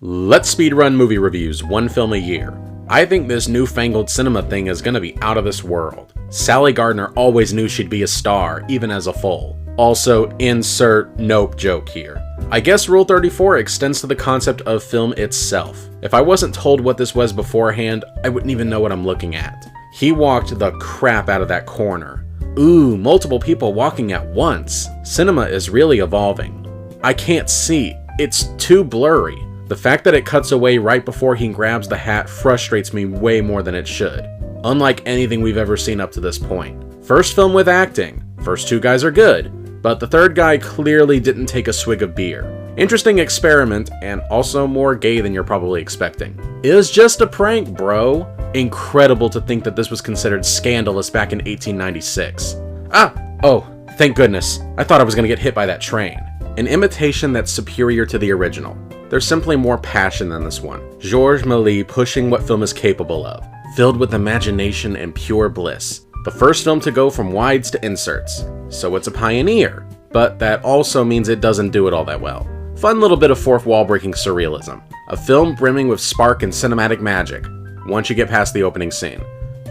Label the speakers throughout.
Speaker 1: Let's speedrun movie reviews, one film a year. I think this newfangled cinema thing is gonna be out of this world. Sally Gardner always knew she'd be a star, even as a foal. Also, insert nope joke here. I guess Rule 34 extends to the concept of film itself. If I wasn't told what this was beforehand, I wouldn't even know what I'm looking at. He walked the crap out of that corner. Ooh, multiple people walking at once. Cinema is really evolving. I can't see. It's too blurry. The fact that it cuts away right before he grabs the hat frustrates me way more than it should. Unlike anything we've ever seen up to this point. First film with acting. First two guys are good, but the third guy clearly didn't take a swig of beer. Interesting experiment, and also more gay than you're probably expecting. It was just a prank, bro. Incredible to think that this was considered scandalous back in 1896. Oh, thank goodness. I thought I was gonna get hit by that train. An imitation that's superior to the original. There's simply more passion than this one. Georges Méliès pushing what film is capable of, filled with imagination and pure bliss. The first film to go from wides to inserts, so it's a pioneer, but that also means it doesn't do it all that well. Fun little bit of fourth wall breaking surrealism. A film brimming with spark and cinematic magic, once you get past the opening scene.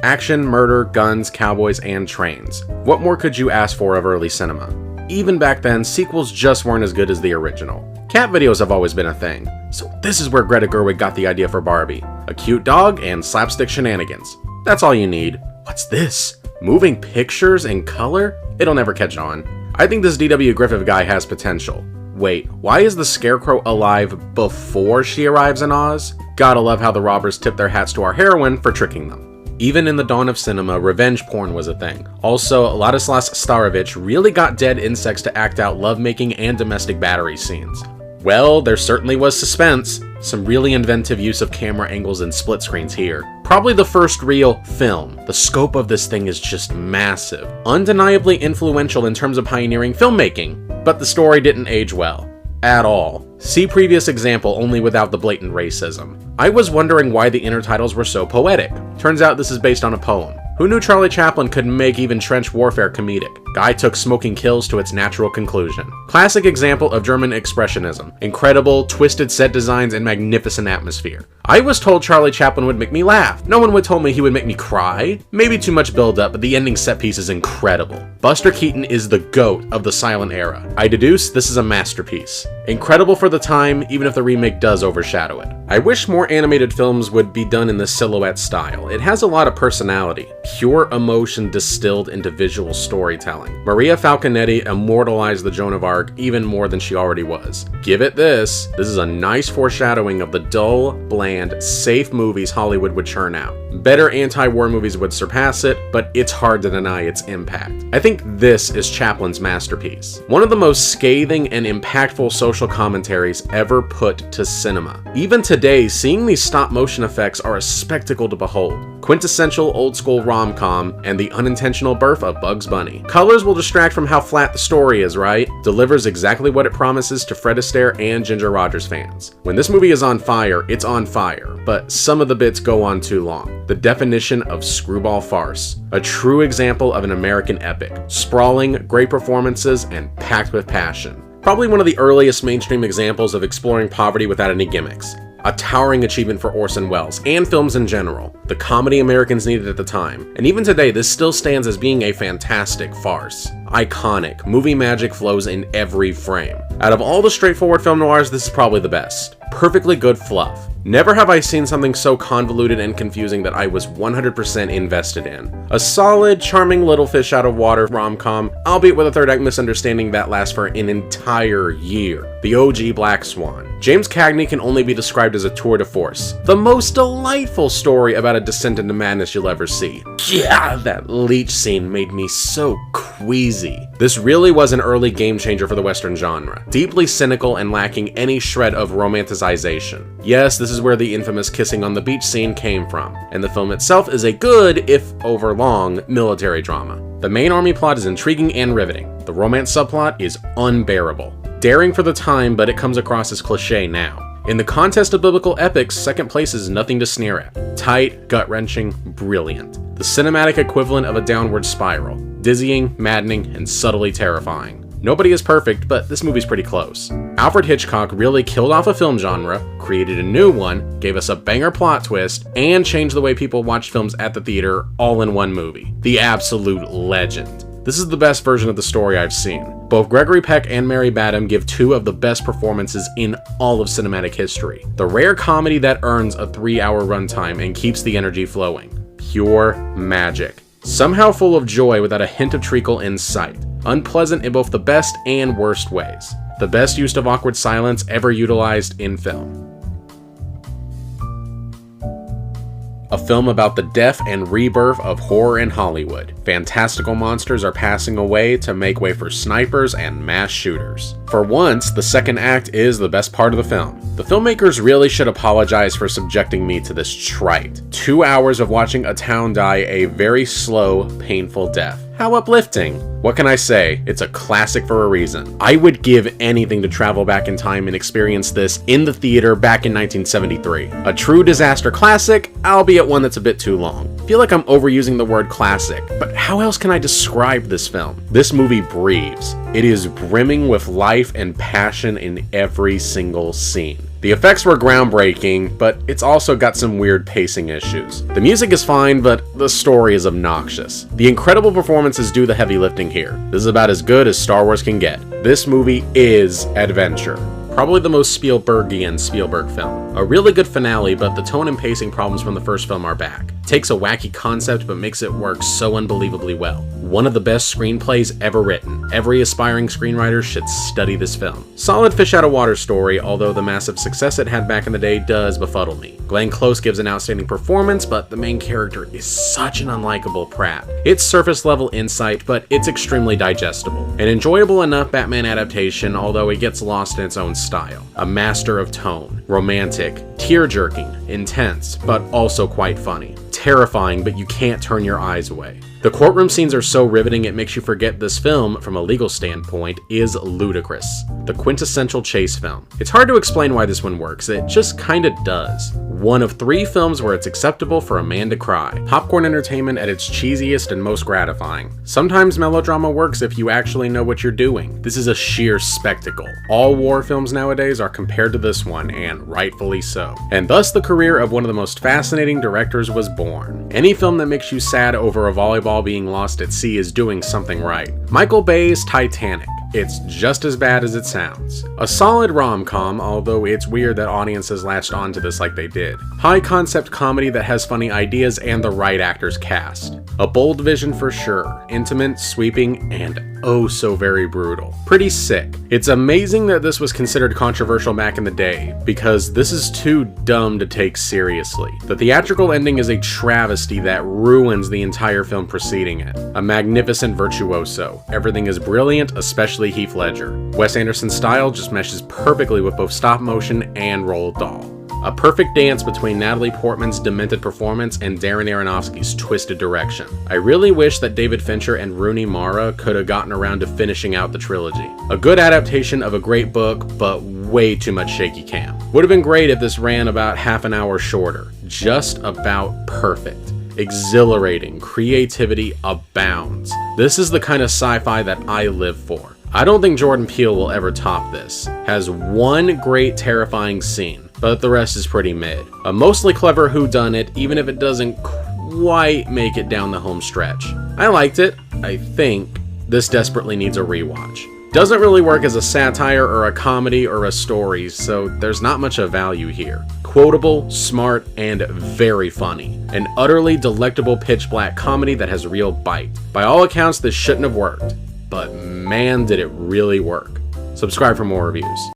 Speaker 1: Action, murder, guns, cowboys, and trains. What more could you ask for of early cinema? Even back then, sequels just weren't as good as the original. Cat videos have always been a thing, so this is where Greta Gerwig got the idea for Barbie. A cute dog and slapstick shenanigans. That's all you need. What's this? Moving pictures in color? It'll never catch on. I think this D.W. Griffith guy has potential. Wait, why is the Scarecrow alive before she arrives in Oz? Gotta love how the robbers tip their hats to our heroine for tricking them. Even in the dawn of cinema, revenge porn was a thing. Also, Ladislas Starevich really got dead insects to act out lovemaking and domestic battery scenes. Well, there certainly was suspense. Some really inventive use of camera angles and split screens here. Probably the first real film. The scope of this thing is just massive. Undeniably influential in terms of pioneering filmmaking, but the story didn't age well. At all. See previous example, only without the blatant racism. I was wondering why the intertitles were so poetic. Turns out this is based on a poem. Who knew Charlie Chaplin could make even trench warfare comedic? Guy took smoking kills to its natural conclusion. Classic example of German Expressionism. Incredible, twisted set designs and magnificent atmosphere. I was told Charlie Chaplin would make me laugh. No one would tell me he would make me cry. Maybe too much build up, but the ending set piece is incredible. Buster Keaton is the GOAT of the silent era. I deduce this is a masterpiece. Incredible for the time, even if the remake does overshadow it. I wish more animated films would be done in this silhouette style. It has a lot of personality. Pure emotion distilled into visual storytelling. Maria Falconetti immortalized the Joan of Arc even more than she already was. Give it this. This is a nice foreshadowing of the dull, bland, safe movies Hollywood would churn out. Better anti-war movies would surpass it, but it's hard to deny its impact. I think this is Chaplin's masterpiece. One of the most scathing and impactful social commentaries ever put to cinema. Even today, seeing these stop-motion effects are a spectacle to behold. Quintessential old-school rom-com and the unintentional birth of Bugs Bunny. Colors will distract from how flat the story is, right? Delivers exactly what it promises to Fred Astaire and Ginger Rogers fans. When this movie is on fire, it's on fire, but some of the bits go on too long. The definition of screwball farce. A true example of an American epic. Sprawling, great performances, and packed with passion. Probably one of the earliest mainstream examples of exploring poverty without any gimmicks. A towering achievement for Orson Welles, and films in general. The comedy Americans needed at the time. And even today, this still stands as being a fantastic farce. Iconic. Movie magic flows in every frame. Out of all the straightforward film noirs, this is probably the best. Perfectly good fluff. Never have I seen something so convoluted and confusing that I was 100% invested in. A solid, charming little fish out of water rom-com, albeit with a third act misunderstanding that lasts for an entire year. The OG Black Swan. James Cagney can only be described as a tour de force. The most delightful story about a descent into madness you'll ever see. Yeah, that leech scene made me so queasy. This really was an early game changer for the Western genre. Deeply cynical and lacking any shred of romanticization. Yes, this is where the infamous kissing on the beach scene came from, and the film itself is a good, if overlong, military drama. The main army plot is intriguing and riveting. The romance subplot is unbearable. Daring for the time, but it comes across as cliché now. In the contest of biblical epics, second place is nothing to sneer at. Tight, gut-wrenching, brilliant. The cinematic equivalent of a downward spiral. Dizzying, maddening, and subtly terrifying. Nobody is perfect, but this movie's pretty close. Alfred Hitchcock really killed off a film genre, created a new one, gave us a banger plot twist, and changed the way people watched films at the theater all in one movie. The absolute legend. This is the best version of the story I've seen. Both Gregory Peck and Mary Badham give two of the best performances in all of cinematic history. The rare comedy that earns a 3-hour runtime and keeps the energy flowing. Pure magic. Somehow full of joy without a hint of treacle in sight. Unpleasant in both the best and worst ways. The best use of awkward silence ever utilized in film. A film about the death and rebirth of horror in Hollywood. Fantastical monsters are passing away to make way for snipers and mass shooters. For once, the second act is the best part of the film. The filmmakers really should apologize for subjecting me to this trite 2 hours of watching a town die a very slow, painful death. How uplifting. What can I say? It's a classic for a reason. I would give anything to travel back in time and experience this in the theater back in 1973. A true disaster classic, albeit one that's a bit too long. I feel like I'm overusing the word classic, but how else can I describe this film? This movie breathes. It is brimming with life and passion in every single scene. The effects were groundbreaking, but it's also got some weird pacing issues. The music is fine, but the story is obnoxious. The incredible performances do the heavy lifting here. This is about as good as Star Wars can get. This movie is adventure. Probably the most Spielbergian Spielberg film. A really good finale, but the tone and pacing problems from the first film are back. Takes a wacky concept but makes it work so unbelievably well. One of the best screenplays ever written. Every aspiring screenwriter should study this film. Solid fish out of water story, although the massive success it had back in the day does befuddle me. Glenn Close gives an outstanding performance, but the main character is such an unlikable prat. It's surface level insight, but it's extremely digestible. An enjoyable enough Batman adaptation, although it gets lost in its own style. A master of tone. Romantic. Tear-jerking. Intense, but also quite funny. Terrifying, but you can't turn your eyes away. The courtroom scenes are so riveting it makes you forget this film, from a legal standpoint, is ludicrous. The quintessential chase film. It's hard to explain why this one works, it just kinda does. One of 3 films where it's acceptable for a man to cry. Popcorn entertainment at its cheesiest and most gratifying. Sometimes melodrama works if you actually know what you're doing. This is a sheer spectacle. All war films nowadays are compared to this one, and rightfully so. And thus the career of one of the most fascinating directors was born. Any film that makes you sad over a volleyball being lost at sea is doing something right. Michael Bay's Titanic. It's just as bad as it sounds. A solid rom-com, although it's weird that audiences latched onto this like they did. High-concept comedy that has funny ideas and the right actors cast. A bold vision for sure. Intimate, sweeping, and oh so very brutal. Pretty sick. It's amazing that this was considered controversial back in the day, because this is too dumb to take seriously. The theatrical ending is a travesty that ruins the entire film preceding it. A magnificent virtuoso. Everything is brilliant, especially Heath Ledger. Wes Anderson's style just meshes perfectly with both stop motion and Roald Dahl. A perfect dance between Natalie Portman's demented performance and Darren Aronofsky's twisted direction. I really wish that David Fincher and Rooney Mara could have gotten around to finishing out the trilogy. A good adaptation of a great book, but way too much shaky cam. Would have been great if this ran about half an hour shorter. Just about perfect. Exhilarating, creativity abounds. This is the kind of sci-fi that I live for. I don't think Jordan Peele will ever top this. Has one great terrifying scene, but the rest is pretty mid. A mostly clever whodunit, even if it doesn't quite make it down the home stretch. I liked it. I think this desperately needs a rewatch. Doesn't really work as a satire or a comedy or a story, so there's not much of value here. Quotable, smart, and very funny. An utterly delectable pitch black comedy that has real bite. By all accounts, this shouldn't have worked, but man did it really work. Subscribe for more reviews.